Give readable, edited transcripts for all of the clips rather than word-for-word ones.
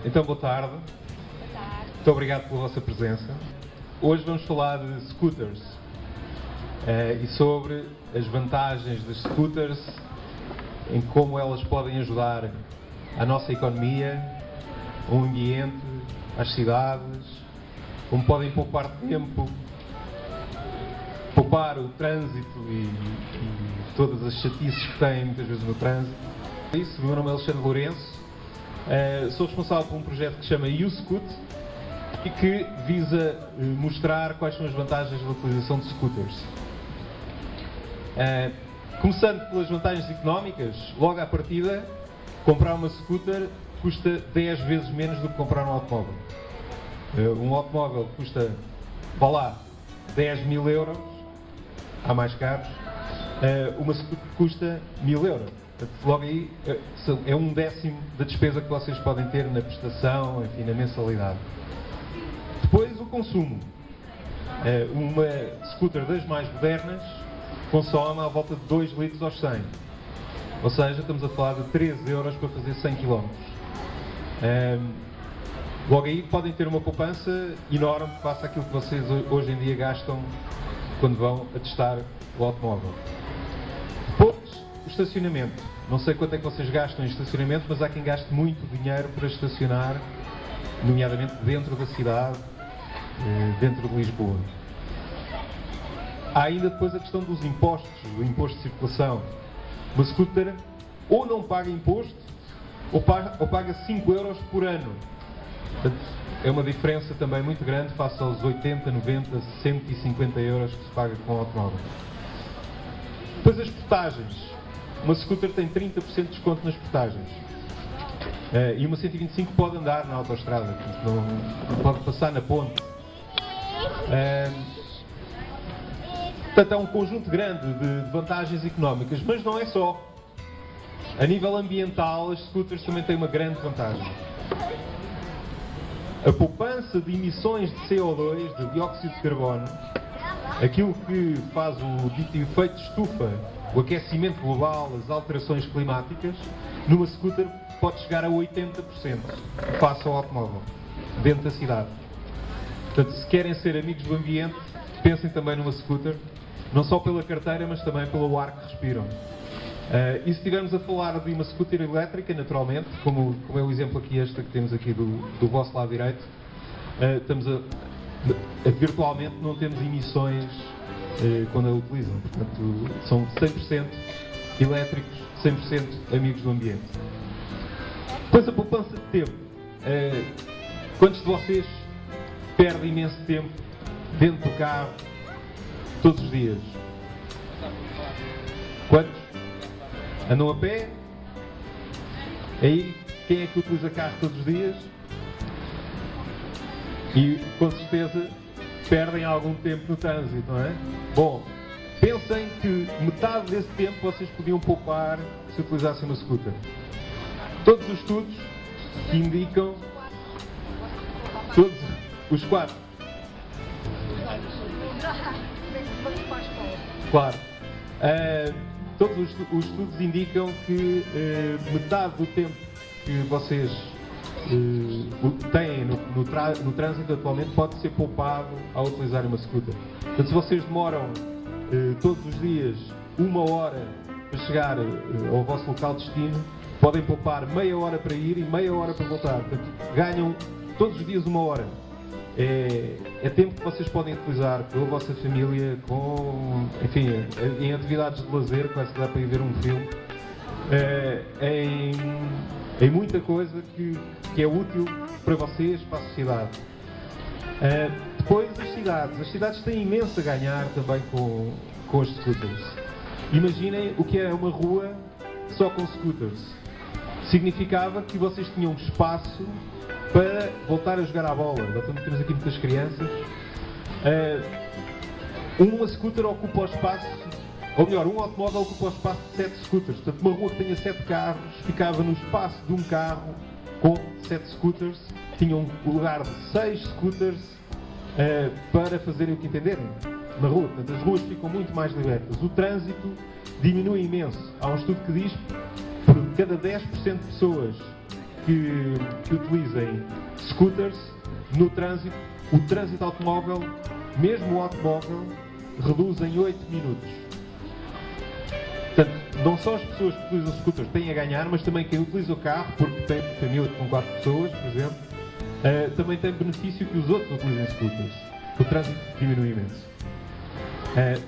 Então, boa tarde. Muito obrigado pela vossa presença. Hoje vamos falar de scooters e sobre as vantagens das scooters, em como elas podem ajudar a nossa economia, o ambiente, as cidades, como podem poupar tempo, poupar o trânsito e todas as chatices que têm muitas vezes no trânsito. Isso, o meu nome é Alexandre Lourenço, sou responsável por um projeto que se chama YouScoot e que visa mostrar quais são as vantagens da utilização de scooters. Começando pelas vantagens económicas, logo à partida, comprar uma scooter custa 10 vezes menos do que comprar um automóvel. Um automóvel custa, vá lá, 10 mil euros, há mais caros, uma scooter custa 1000 euros. Portanto, logo aí é um décimo da despesa que vocês podem ter na prestação, enfim, na mensalidade. Depois o consumo. Uma scooter das mais modernas consome à volta de 2 litros aos 100. Ou seja, estamos a falar de 13 euros para fazer 100 km. Logo aí podem ter uma poupança enorme face àquilo que vocês hoje em dia gastam quando vão a testar o automóvel. Depois, o estacionamento. Não sei quanto é que vocês gastam em estacionamento, mas há quem gaste muito dinheiro para estacionar, nomeadamente dentro da cidade, dentro de Lisboa. Há ainda depois a questão dos impostos, do imposto de circulação. Uma scooter ou não paga imposto, ou paga 5 euros por ano. Portanto, é uma diferença também muito grande face aos 80, 90, 150 euros que se paga com o automóvel. Depois as portagens. Uma scooter tem 30% de desconto nas portagens. E uma 125 pode andar na autoestrada, não pode passar na ponte. Portanto, é um conjunto grande de vantagens económicas, mas não é só. A nível ambiental, as scooters também têm uma grande vantagem. A poupança de emissões de CO2, de dióxido de carbono, aquilo que faz o dito efeito de estufa, o aquecimento global, as alterações climáticas, numa scooter pode chegar a 80% face ao automóvel, dentro da cidade. Portanto, se querem ser amigos do ambiente, pensem também numa scooter, não só pela carteira, mas também pelo ar que respiram. E se estivermos a falar de uma scooter elétrica, naturalmente, como é o exemplo aqui esta que temos aqui do vosso lado direito, estamos virtualmente não temos emissões quando a utilizam. Portanto, são 100% elétricos, 100% amigos do ambiente. Depois a poupança de tempo. Quantos de vocês perdem imenso tempo dentro do carro todos os dias? Quantos? Andam a pé? Aí, quem é que utiliza carro todos os dias? E, com certeza, perdem algum tempo no trânsito, não é? Bom, pensem que metade desse tempo vocês podiam poupar se utilizassem uma scooter. Todos os estudos que indicam... Todos os 4. Claro. Todos os estudos indicam que metade do tempo que vocês têm no trânsito atualmente pode ser poupado ao utilizar uma scooter. Portanto, se vocês demoram todos os dias 1 hora para chegar ao vosso local de destino, podem poupar meia hora para ir e meia hora para voltar. Portanto, ganham todos os dias 1 hora. É tempo que vocês podem utilizar com a vossa família, enfim, em atividades de lazer, quase que dá para ir ver um filme, em muita coisa que é útil para vocês, para a sociedade. Depois as cidades têm imenso a ganhar também com as scooters. Imaginem o que é uma rua só com scooters. Significava que vocês tinham espaço para voltar a jogar à bola. Temos aqui muitas crianças. Uma scooter ocupa o espaço, ou melhor, um automóvel ocupa o espaço de 7 scooters. Portanto, uma rua que tenha 7 carros ficava no espaço de um carro com 7 scooters. Tinham um lugar de 6 scooters para fazerem o que entenderem na rua. Portanto, as ruas ficam muito mais libertas. O trânsito diminui imenso. Há um estudo que diz que por cada 10% de pessoas que utilizem scooters no trânsito. O trânsito automóvel, mesmo o automóvel, reduz em 8 minutos. Portanto, não só as pessoas que utilizam scooters têm a ganhar, mas também quem utiliza o carro, porque tem família com 4 pessoas, por exemplo, também tem benefício que os outros utilizem scooters. O trânsito diminui imenso.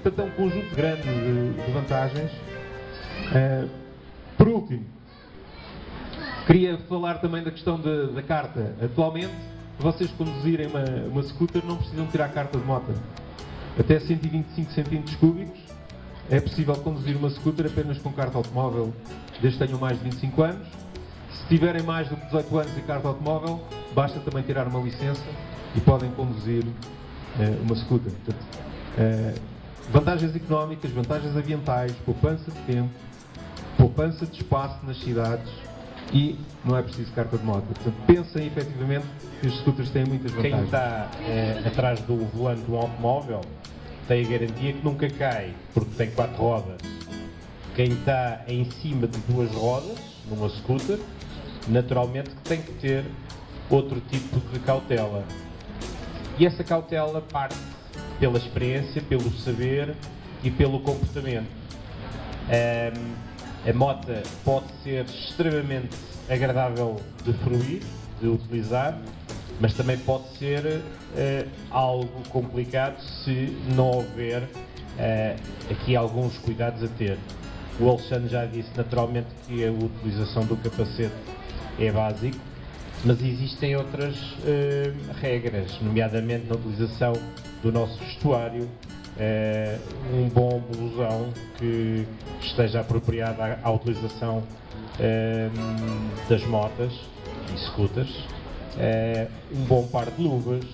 Portanto, é um conjunto grande de vantagens. Por último, queria falar também da questão da carta. Atualmente, vocês conduzirem uma scooter não precisam tirar a carta de moto. Até 125 centímetros cúbicos é possível conduzir uma scooter apenas com carta automóvel, desde que tenham mais de 25 anos. Se tiverem mais do que 18 anos e carta automóvel, basta também tirar uma licença e podem conduzir uma scooter. Portanto, vantagens económicas, vantagens ambientais, poupança de tempo, poupança de espaço nas cidades e não é preciso carta de moto. Portanto, pensem efetivamente que os scooters têm muitas vantagens. Quem está atrás do volante de um automóvel tem a garantia que nunca cai, porque tem 4 rodas. Quem está em cima de 2 rodas, numa scooter, naturalmente que tem que ter outro tipo de cautela. E essa cautela parte pela experiência, pelo saber e pelo comportamento. A moto pode ser extremamente agradável de fruir, de utilizar, mas também pode ser algo complicado se não houver aqui alguns cuidados a ter. O Alexandre já disse naturalmente que a utilização do capacete é básico, mas existem outras regras, nomeadamente na utilização do nosso vestuário, um bom blusão que esteja apropriado à utilização das motas e scooters, um bom par de luvas,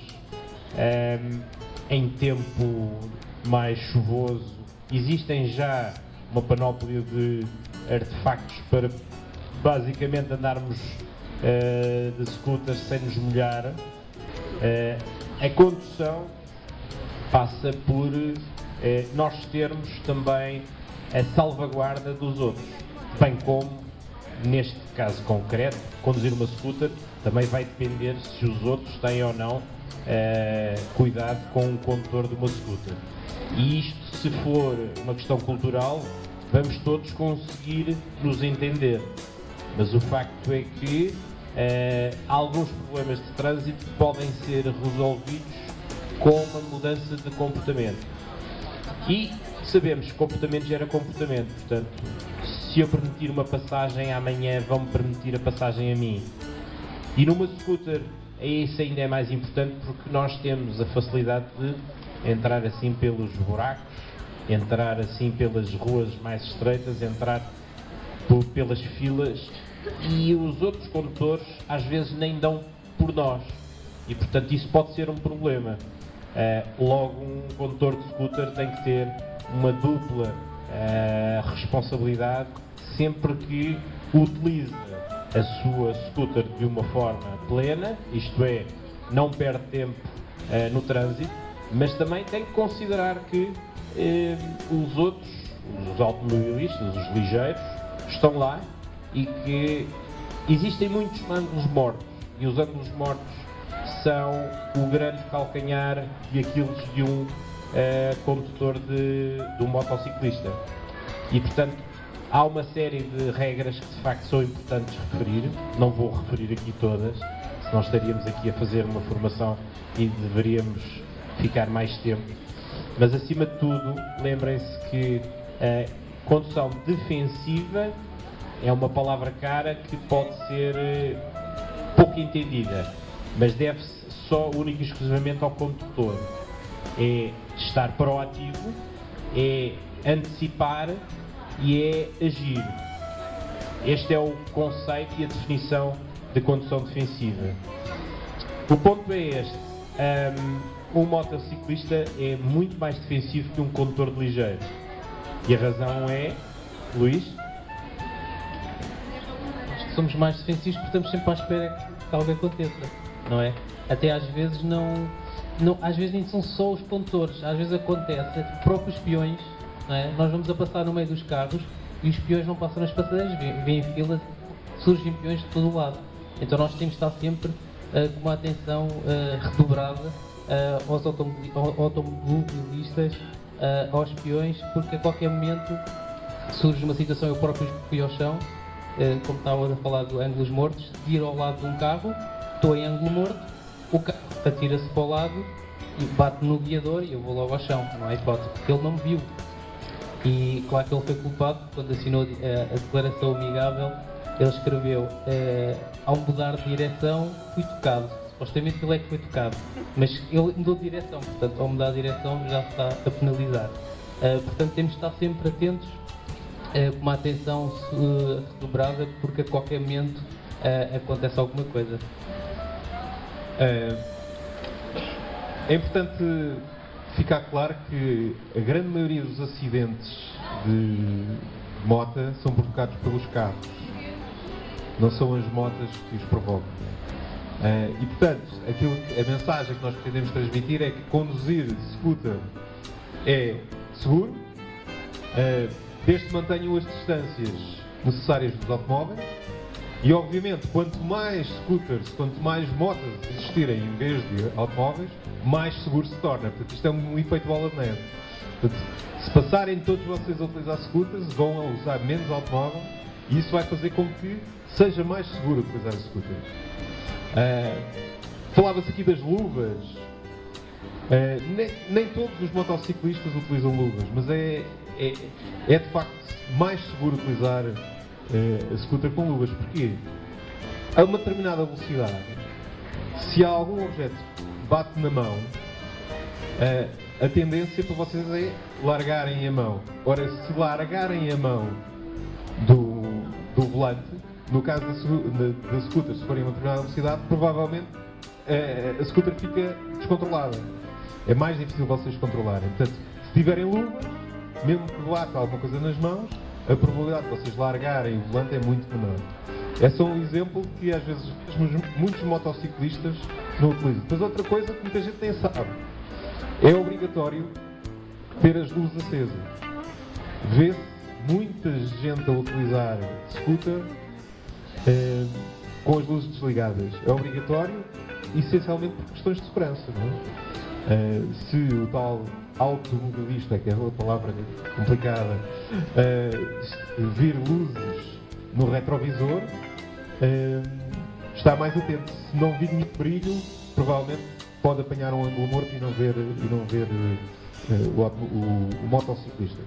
em tempo mais chuvoso existem já uma panóplia de artefactos para basicamente andarmos de scooters sem nos molhar. A condução passa por nós termos também a salvaguarda dos outros, bem como, neste caso concreto, conduzir uma scooter também vai depender se os outros têm ou não cuidado com o condutor de uma scooter. E isto, se for uma questão cultural, vamos todos conseguir nos entender. Mas o facto é que alguns problemas de trânsito podem ser resolvidos com uma mudança de comportamento. E sabemos que comportamento gera comportamento, portanto, se eu permitir uma passagem, amanhã vão-me permitir a passagem a mim. E numa scooter, isso ainda é mais importante porque nós temos a facilidade de entrar assim pelos buracos, entrar assim pelas ruas mais estreitas, entrar pelas filas, e os outros condutores às vezes nem dão por nós. E portanto isso pode ser um problema. Logo, um condutor de scooter tem que ter uma dupla responsabilidade sempre que utiliza a sua scooter de uma forma plena, isto é, não perde tempo no trânsito, mas também tem que considerar que os outros, os automobilistas, os ligeiros, estão lá e que existem muitos ângulos mortos, e os ângulos mortos são o grande calcanhar de Aquiles de um condutor de um motociclista. E portanto há uma série de regras que de facto são importantes referir, não vou referir aqui todas, senão estaríamos aqui a fazer uma formação e deveríamos ficar mais tempo. Mas acima de tudo, lembrem-se que a condução defensiva é uma palavra cara que pode ser pouco entendida, mas deve-se só única e exclusivamente ao condutor. É estar proativo, é antecipar e é agir. Este é o conceito e a definição de condução defensiva. O ponto é este: um motociclista é muito mais defensivo que um condutor de ligeiro. E a razão é, Luís? Acho que somos mais defensivos porque estamos sempre à espera que algo aconteça, não é? Até às vezes às vezes nem são só os condutores, às vezes acontece próprios peões, não é? Nós vamos a passar no meio dos carros e os peões não passam nas passadeiras, vêm em fila, surgem peões de todo o lado. Então nós temos de estar sempre com uma atenção redobrada aos automobilistas, aos peões, porque a qualquer momento surge uma situação, eu próprio fui ao chão, como estava a falar do ângulos mortos, de ir ao lado de um carro, estou em ângulo morto, o carro atira-se para o lado e bate no guiador e eu vou logo ao chão, não há hipótese, porque ele não me viu. E claro que ele foi culpado, quando assinou a declaração amigável, ele escreveu, ao mudar de direção fui tocado. Supostamente ele é que foi tocado, mas ele mudou de direção, portanto ao mudar de direção já se está a penalizar. Portanto temos de estar sempre atentos, com uma atenção redobrada, porque a qualquer momento acontece alguma coisa. É importante ficar claro que a grande maioria dos acidentes de mota são provocados pelos carros, não são as motas que os provocam. E portanto, a mensagem que nós pretendemos transmitir é que conduzir scooter é seguro, desde que mantenham as distâncias necessárias dos automóveis. E obviamente, quanto mais scooters, quanto mais motas existirem em vez de automóveis, mais seguro se torna. Portanto, isto é um efeito bola de neve. Portanto, se passarem todos vocês a utilizar scooters, vão a usar menos automóvel e isso vai fazer com que seja mais seguro utilizar scooters. Falava-se aqui das luvas. Nem todos os motociclistas utilizam luvas, mas é de facto mais seguro utilizar a scooter com luvas. Porquê? A uma determinada velocidade, se algum objeto bate na mão, a tendência para vocês é largarem a mão. Ora, se largarem a mão do volante, no caso da scooter, se forem a uma determinada velocidade, provavelmente a scooter fica descontrolada. É mais difícil vocês controlarem. Portanto, se tiverem luvas, mesmo que bata alguma coisa nas mãos, a probabilidade de vocês largarem o volante é muito menor. É só um exemplo que às vezes muitos motociclistas não utilizam. Mas outra coisa que muita gente nem sabe, é obrigatório ter as luzes acesas. Vê-se muita gente a utilizar scooter com as luzes desligadas. É obrigatório, essencialmente por questões de segurança, não é? Se o tal automobilista, que é uma palavra complicada, vir luzes no retrovisor, está mais atento. Se não vir nenhum brilho, provavelmente pode apanhar um ângulo morto e não ver o motociclista.